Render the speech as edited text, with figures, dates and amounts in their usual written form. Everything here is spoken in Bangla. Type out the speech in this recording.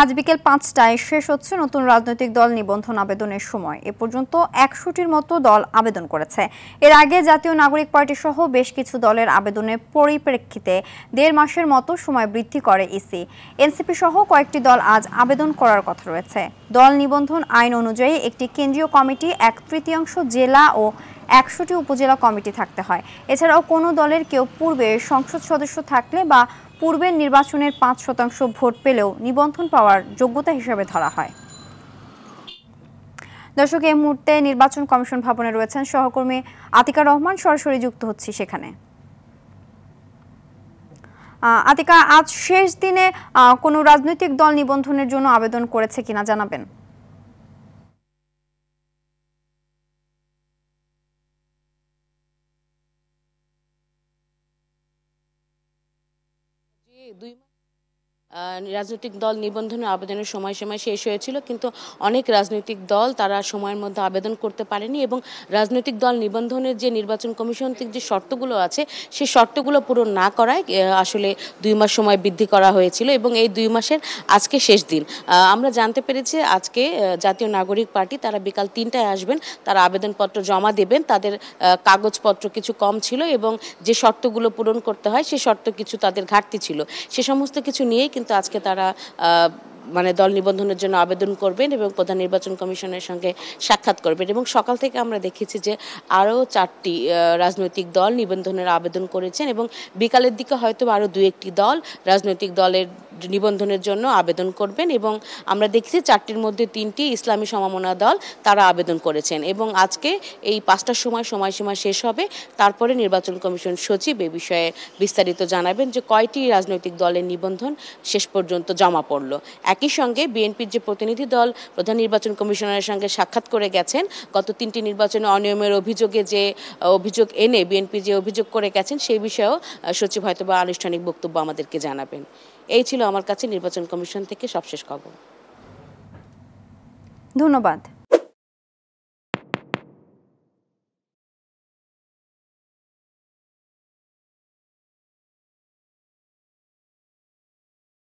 আজ বিকেল ৫টায় শেষ হচ্ছে নতুন রাজনৈতিক দল নিবন্ধন আবেদনের সময়। এ পর্যন্ত ১০০টির মতো দল আবেদন করেছে। এর আগে জাতীয় নাগরিক পার্টি সহ বেশ কিছু দলের আবেদনের পরিপ্রেক্ষিতে ১.৫ মাসের মতো সময় বৃদ্ধি করে ইসি। এনসিপি সহ কয়েকটি দল আজ আবেদন করার কথা রয়েছে। দল নিবন্ধন আইন অনুযায়ী একটি কেন্দ্রীয় কমিটি ১/৩ জেলা ও ১০০টি উপজেলা কমিটি থাকতে হয়। এছাড়াও কোনো দলের কেউ পূর্বে সংসদ সদস্য থাকলে বা পূর্বের নির্বাচনের ৫% ভোট পেলেও নিবন্ধন পাওয়ার যোগ্যতা হিসেবে ধরা হয়। দর্শক, এই মুহূর্তে নির্বাচন কমিশন ভবনে রয়েছেন সহকর্মী আতিকা রহমান, সরাসরি যুক্ত হচ্ছি সেখানে। আতিকা, আজ শেষ দিনে কোনো রাজনৈতিক দল নিবন্ধনের জন্য আবেদন করেছে কিনা জানাবেন? রাজনৈতিক দল নিবন্ধনের আবেদনের সময়সীমা শেষ হয়েছিল, কিন্তু অনেক রাজনৈতিক দল তারা সময়ের মধ্যে আবেদন করতে পারেনি এবং রাজনৈতিক দল নিবন্ধনের যে নির্বাচন কমিশন থেকে যে শর্তগুলো আছে সেই শর্তগুলো পূরণ না করায় আসলে ২ মাস সময় বৃদ্ধি করা হয়েছিল এবং এই ২ মাসের আজকে শেষ দিন। আমরা জানতে পেরেছি আজকে জাতীয় নাগরিক পার্টি তারা বিকাল ৩টায় আসবেন, তারা আবেদনপত্র জমা দেবেন। তাদের কাগজপত্র কিছু কম ছিল এবং যে শর্তগুলো পূরণ করতে হয় সেই শর্ত কিছু তাদের ঘাটতি ছিল। সে সমস্ত কিছু নিয়েই কিন্তু আজকে তারা দল নিবন্ধনের জন্য আবেদন করবেন এবং প্রধান নির্বাচন কমিশনের সঙ্গে সাক্ষাৎ করবেন। এবং সকাল থেকে আমরা দেখেছি যে আরও ৪টি রাজনৈতিক দল নিবন্ধনের আবেদন করেছেন এবং বিকালের দিকে হয়তো আরও ২-১টি দল রাজনৈতিক দলের নিবন্ধনের জন্য আবেদন করবেন এবং আমরা দেখছি ৪টির মধ্যে ৩টি ইসলামী সমমনা দল তারা আবেদন করেছেন এবং আজকে এই ৫টার সময়সীমা শেষ হবে। তারপরে নির্বাচন কমিশন সচিব এ বিষয়ে বিস্তারিত জানাবেন যে কয়টি রাজনৈতিক দলের নিবন্ধন শেষ পর্যন্ত জমা পড়ল। একই সঙ্গে বিএনপির যে প্রতিনিধি দল প্রধান নির্বাচন কমিশনারের সঙ্গে সাক্ষাৎ করে গেছেন, গত ৩টি নির্বাচনে অনিয়মের অভিযোগে যে অভিযোগ এনে বিএনপি যে অভিযোগ করে গেছেন সেই বিষয়েও সচিব হয়তোবা আনুষ্ঠানিক বক্তব্য আমাদেরকে জানাবেন। এই ছিল আমার কাছে নির্বাচন কমিশন থেকে সবশেষ খবর। ধন্যবাদ।